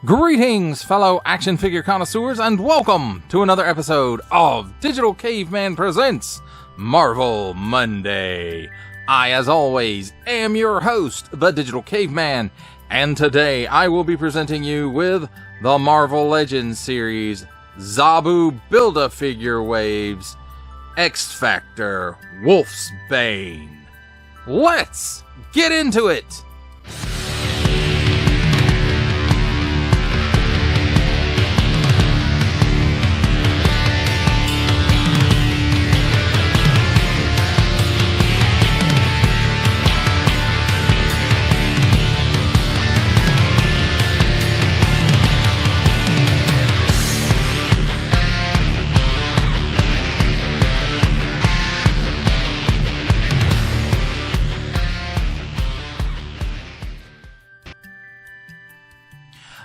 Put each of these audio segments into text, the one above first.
Greetings, fellow action figure connoisseurs, and welcome to another episode of Digital Caveman Presents Marvel Monday. I, as always, am your host, the Digital Caveman, and today I will be presenting you with the Marvel Legends series, Zabu Build-A-Figure Waves, X-Factor, Wolfsbane. Let's get into it!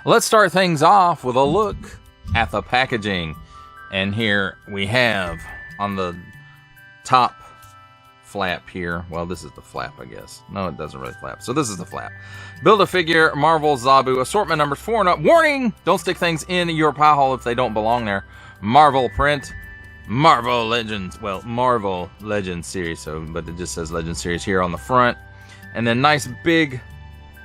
Let's start things off with a look at the packaging. And here we have on the top flap here. Well, this is the flap, I guess. No, it doesn't really flap. So this is the flap. Build-A-Figure Marvel Zabu. Assortment numbers 4 and up. Warning! Don't stick things in your pie hole if they don't belong there. Marvel print. Marvel Legends. Well, Marvel Legends series. But it just says Legends series here on the front. And then nice big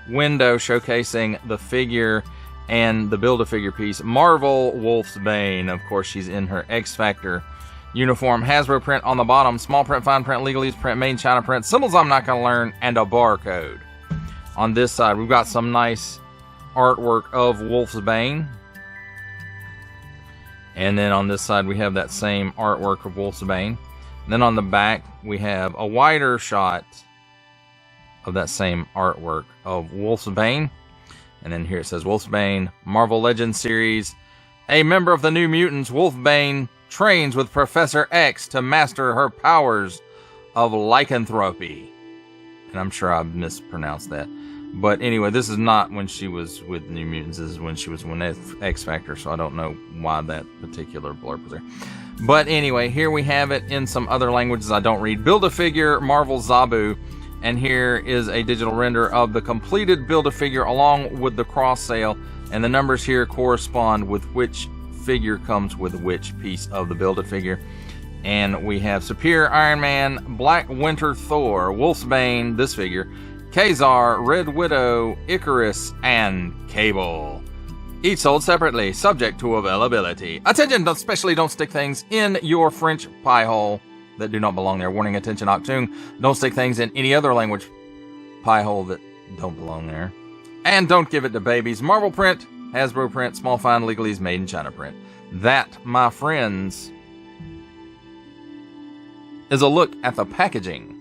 window showcasing the figure and the Build-A-Figure piece. Marvel Wolfsbane. Of course, she's in her X-Factor uniform. Hasbro print on the bottom. Small print, fine print, legalese print, made in China print. Symbols I'm not going to learn. And a barcode. On this side, we've got some nice artwork of Wolfsbane. And then on this side, we have that same artwork of Wolfsbane. And then on the back, we have a wider shot of that same artwork of Wolfsbane. And then here it says Wolfsbane, Marvel Legends series. A member of the New Mutants, Wolfsbane trains with Professor X to master her powers of lycanthropy. And I'm sure I mispronounced that. But anyway, this is not when she was with New Mutants. This is when she was with X-Factor, so I don't know why that particular blurb was there. But anyway, here we have it in some other languages I don't read. Build-A-Figure Marvel Zabu. And here is a digital render of the completed Build-A-Figure along with the cross sale. And the numbers here correspond with which figure comes with which piece of the Build-A-Figure. And we have Superior Iron Man, Black Winter Thor, Wolfsbane, this figure, ka-zar, Red Widow, Icarus, and Cable. Each sold separately, subject to availability. Attention, especially don't stick things in your French pie hole that do not belong there. Warning, attention, Octoon. Don't stick things in any other language pie hole that don't belong there. And don't give it to babies. Marvel print, Hasbro print, small fine, legalese, made in China print. That, my friends, is a look at the packaging.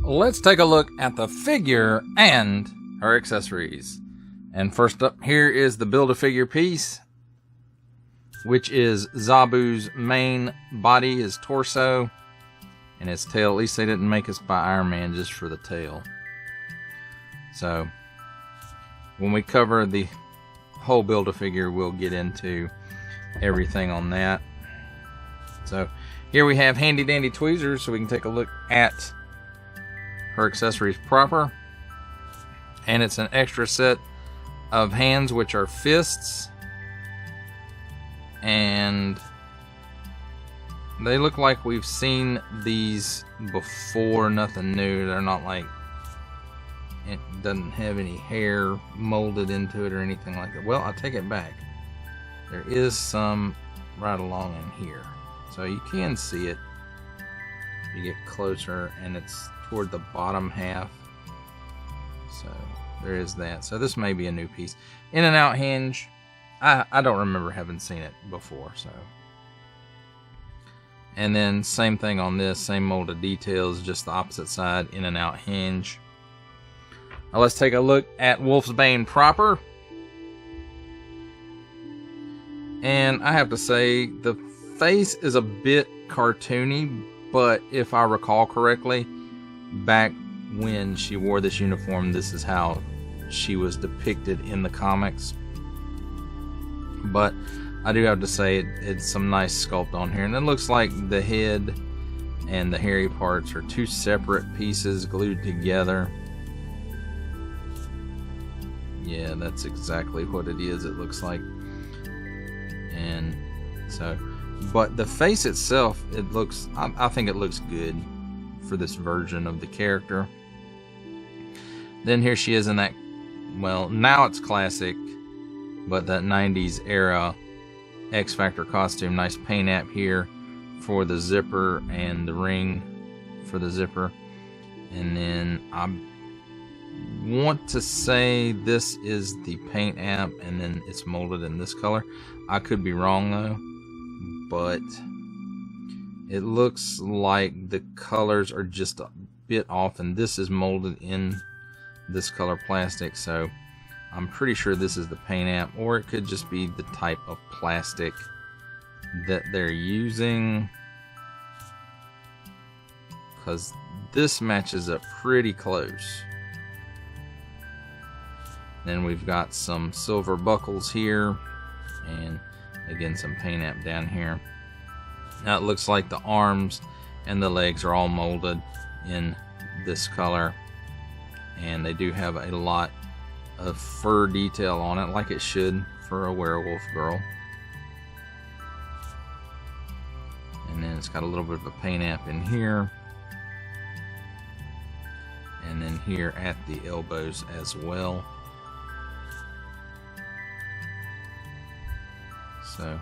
Let's take a look at the figure and her accessories. And first up here is the Build-A-Figure piece, which is Zabu's main body, his torso, and his tail. At least they didn't make us buy Iron Man just for the tail. So, when we cover the whole Build-A-Figure, we'll get into everything on that. So, here we have handy-dandy tweezers, so we can take a look at her accessories proper. And it's an extra set of hands, which are fists. And they look like we've seen these before, nothing new. They're not like, it doesn't have any hair molded into it or anything like that. Well, I take it back. There is some right along in here. So you can see it if you get closer, and it's toward the bottom half. So there is that. So this may be a new piece. In and out hinge. I don't remember having seen it before, so. And then same thing on this, same molded details, just the opposite side, in and out hinge. Now let's take a look at Wolfsbane proper. And I have to say, the face is a bit cartoony, but if I recall correctly, back when she wore this uniform, this is how she was depicted in the comics. But I do have to say it's some nice sculpt on here, and it looks like the head and the hairy parts are two separate pieces glued together. Yeah, that's exactly what it is, it looks like. And so, but the face itself, it looks, I think it looks good for this version of the character. Then here she is in that, well, now it's classic, but that 90s era X Factor costume. Nice paint app here for the zipper and the ring for the zipper. And then I want to say this is the paint app and then it's molded in this color. I could be wrong though, but it looks like the colors are just a bit off, and this is molded in this color plastic, so I'm pretty sure this is the paint app, or it could just be the type of plastic that they're using, because this matches up pretty close. Then we've got some silver buckles here, and again some paint app down here. Now it looks like the arms and the legs are all molded in this color, and they do have a lot of fur detail on it, like it should for a werewolf girl. And then it's got a little bit of a paint app in here, and then here at the elbows as well. So,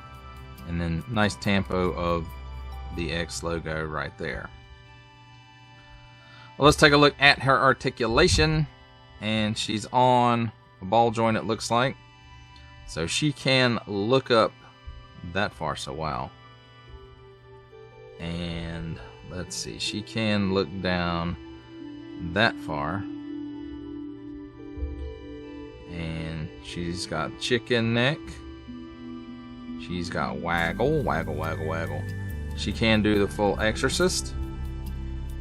and then nice tampo of the X logo right there. Well, let's take a look at her articulation, and she's on a ball joint, it looks like. So she can look up that far, so wow. And let's see, she can look down that far. And she's got chicken neck. She's got waggle, waggle, waggle, waggle. She can do the full exorcist.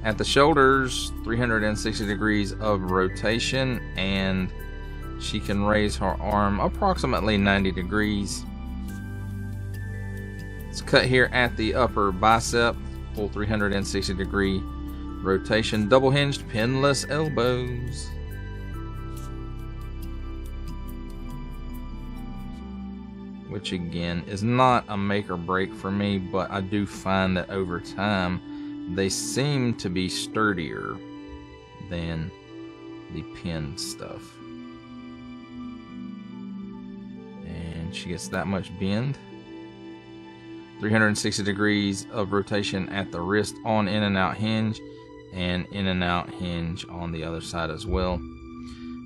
At the shoulders, 360 degrees of rotation, and she can raise her arm approximately 90 degrees. It's cut here at the upper bicep, full 360 degree rotation, double hinged pinless elbows. Which again is not a make or break for me, but I do find that over time they seem to be sturdier than the pin stuff. And she gets that much bend. 360 degrees of rotation at the wrist on in and out hinge, and in and out hinge on the other side as well.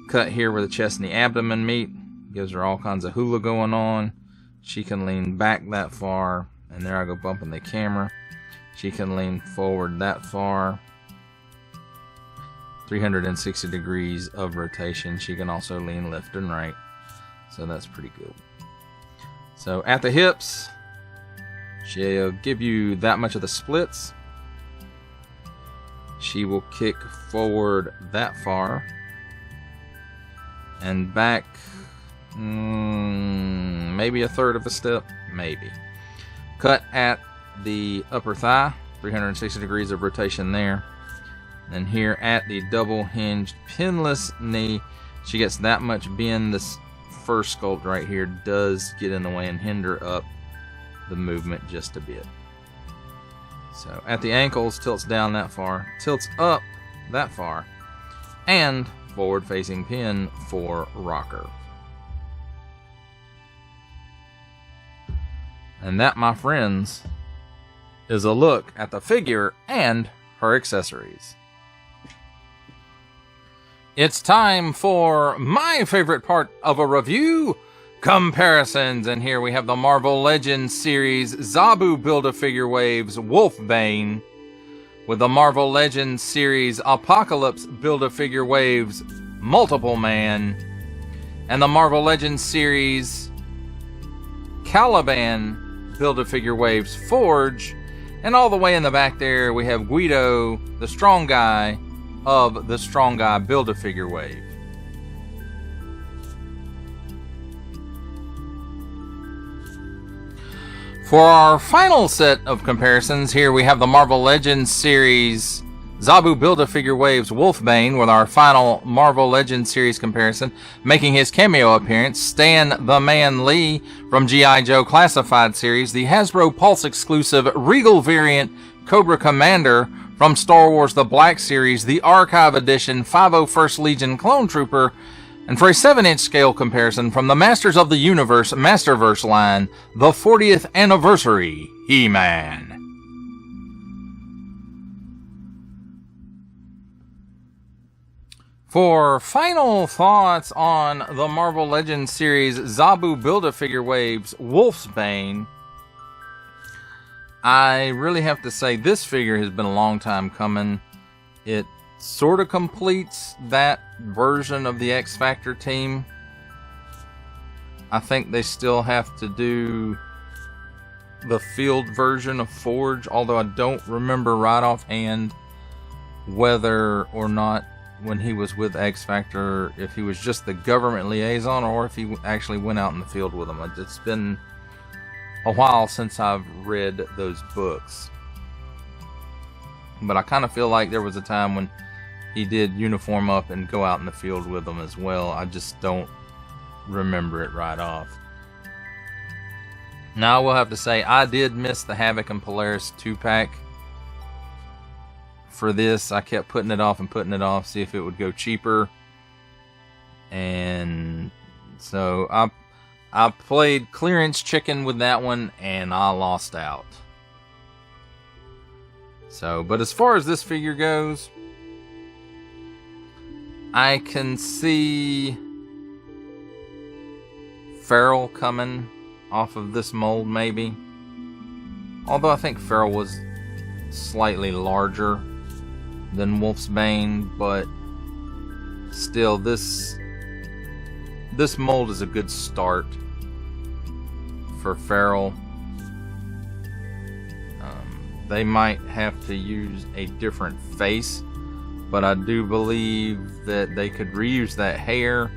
Cut here where the chest and the abdomen meet. Gives her all kinds of hula going on. She can lean back that far, and there I go bumping the camera. She can lean forward that far. 360 degrees of rotation. She can also lean left and right. So that's pretty good. So at the hips, she'll give you that much of the splits. She will kick forward that far. And back maybe a third of a step, maybe. Cut at the upper thigh, 360 degrees of rotation there. And here at the double hinged pinless knee, she gets that much bend. This first sculpt right here does get in the way and hinder up the movement just a bit. So at the ankles, tilts down that far, tilts up that far, and forward facing pin for rocker. And that, my friends, is a look at the figure and her accessories. It's time for my favorite part of a review, comparisons. And here we have the Marvel Legends series Zabu Build-A-Figure Waves Wolfsbane with the Marvel Legends series Apocalypse Build-A-Figure Waves Multiple Man, and the Marvel Legends series Caliban Build-A-Figure Waves Forge. And all the way in the back there we have Guido, the strong guy of the Strong Guy Build-A-Figure Wave. For our final set of comparisons, here we have the Marvel Legends series Zabu Build-A-Figure Waves Wolfsbane with our final Marvel Legends series comparison. Making his cameo appearance, Stan the Man Lee from G.I. Joe Classified series, the Hasbro Pulse exclusive Regal variant Cobra Commander from Star Wars The Black Series, the Archive Edition 501st Legion Clone Trooper, and for a 7-inch scale comparison from the Masters of the Universe Masterverse line, the 40th Anniversary He-Man. For final thoughts on the Marvel Legends series Zabu Build-A-Figure Waves Wolfsbane, I really have to say this figure has been a long time coming. It sort of completes that version of the X Factor team. I think they still have to do the field version of Forge, although I don't remember right offhand whether or not when he was with X Factor, if he was just the government liaison or if he actually went out in the field with them. It's been a while since I've read those books. But I kind of feel like there was a time when he did uniform up and go out in the field with them as well. I just don't remember it right off. Now I will have to say I did miss the Havoc and Polaris 2-pack. For this, I kept putting it off and putting it off, see if it would go cheaper. And so I played clearance chicken with that one, and I lost out. So, but as far as this figure goes, I can see Farrell coming off of this mold, maybe. Although I think Farrell was slightly larger than Wolfsbane, but still, this mold is a good start for Farrell. They might have to use a different face, but I do believe that they could reuse that hair,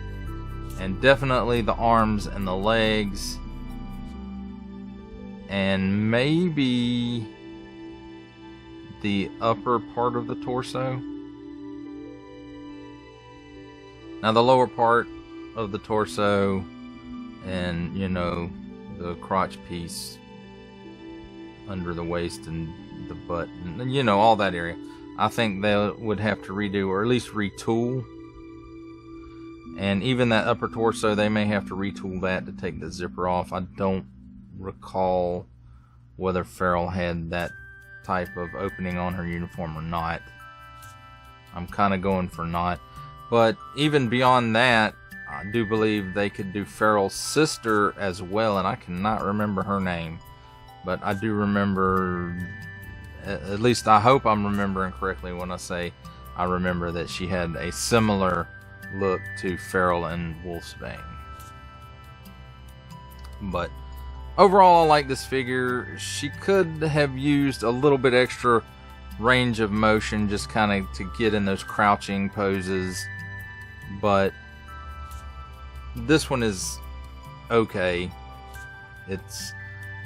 and definitely the arms and the legs, and maybe the upper part of the torso. Now the lower part of the torso and, you know, the crotch piece under the waist and the butt and, you know, all that area, I think they would have to redo or at least retool. And even that upper torso, they may have to retool that to take the zipper off. I don't recall whether Farrell had that type of opening on her uniform or not. I'm kind of going for not. But even beyond that, I do believe they could do Farrell's sister as well, and I cannot remember her name. But I do remember, at least I hope I'm remembering correctly when I say I remember that she had a similar look to Farrell and Wolfsbane. But overall, I like this figure. She could have used a little bit extra range of motion, just kind of to get in those crouching poses. But this one is okay. It's,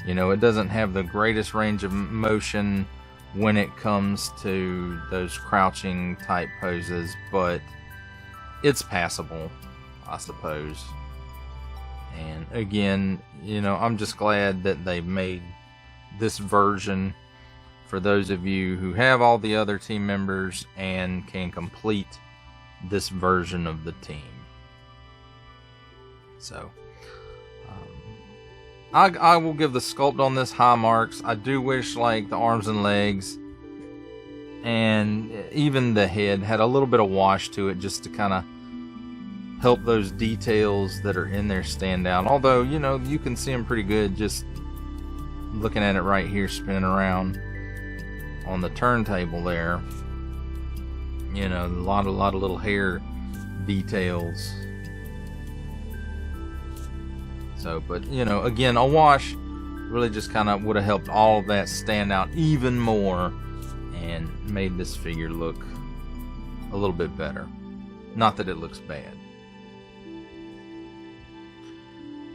you know, it doesn't have the greatest range of motion when it comes to those crouching type poses, but it's passable, I suppose. And again, you know, I'm just glad that they made this version for those of you who have all the other team members and can complete this version of the team. So, I will give the sculpt on this high marks. I do wish, like, the arms and legs and even the head had a little bit of wash to it, just to kind of help those details that are in there stand out. Although, you know, you can see them pretty good just looking at it right here spinning around on the turntable there. You know, a lot of little hair details. So, but, you know, again, a wash really just kind of would have helped all of that stand out even more and made this figure look a little bit better. Not that it looks bad.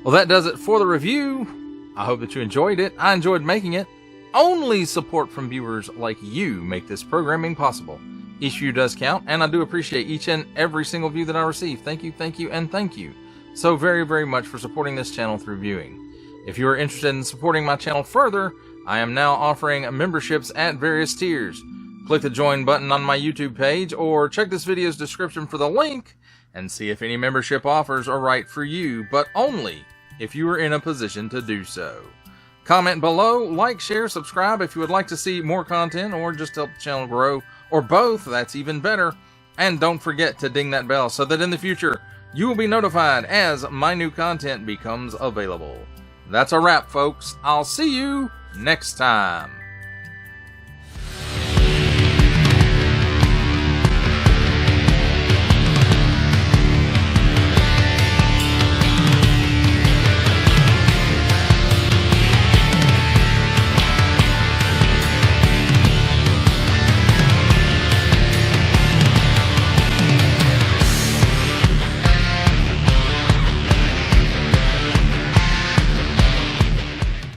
Well, that does it for the review I hope that you enjoyed it. I enjoyed making it. Only support from viewers like you make this programming possible. Each view does count, and I do appreciate each and every single view that I receive. Thank you, and thank you so very, very much for supporting this channel through viewing. If you are interested in supporting my channel further, I am now offering memberships at various tiers. Click the join button on my YouTube page, or check this video's description for the link and see if any membership offers are right for you, but only if you are in a position to do so. Comment below, like, share, subscribe if you would like to see more content or just help the channel grow, or both, that's even better. And don't forget to ding that bell so that in the future you will be notified as my new content becomes available. That's a wrap, folks. I'll see you next time.